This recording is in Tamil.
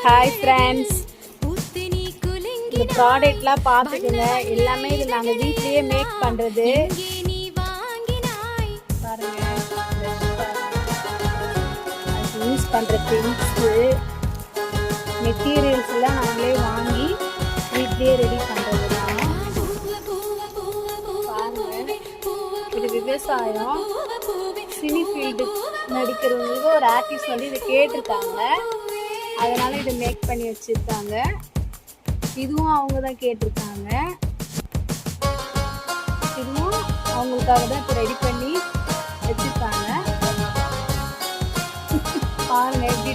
ஹாய் ஃப்ரெண்ட்ஸ், இந்த ப்ராடக்ட்லாம் பார்த்துக்குங்க. எல்லாமே இது நாங்கள் வீட்லேயே மேக் பண்ணுறது. பாருங்கள், அது யூஸ் பண்ணுற திங்ஸு மெட்டீரியல்ஸ் எல்லாம் நாங்களே வாங்கி வீட்லேயே ரெடி பண்ணுறது தான். பாருங்கள், இது விவசாயம். சினி ஃபீல்டு நடிக்கிறவங்களுக்கு ஒரு ஆர்டிஸ்ட் வந்து இதை கேட்டிருக்காங்க, அதனால் இதை மேக் பண்ணி வச்சுருக்காங்க. இதுவும் அவங்க தான் கேட்டிருக்காங்க, இதுவும் அவங்களுக்காக தான் இப்போ ரெடி பண்ணி வச்சுருக்காங்க. பாருங்கள் எப்படி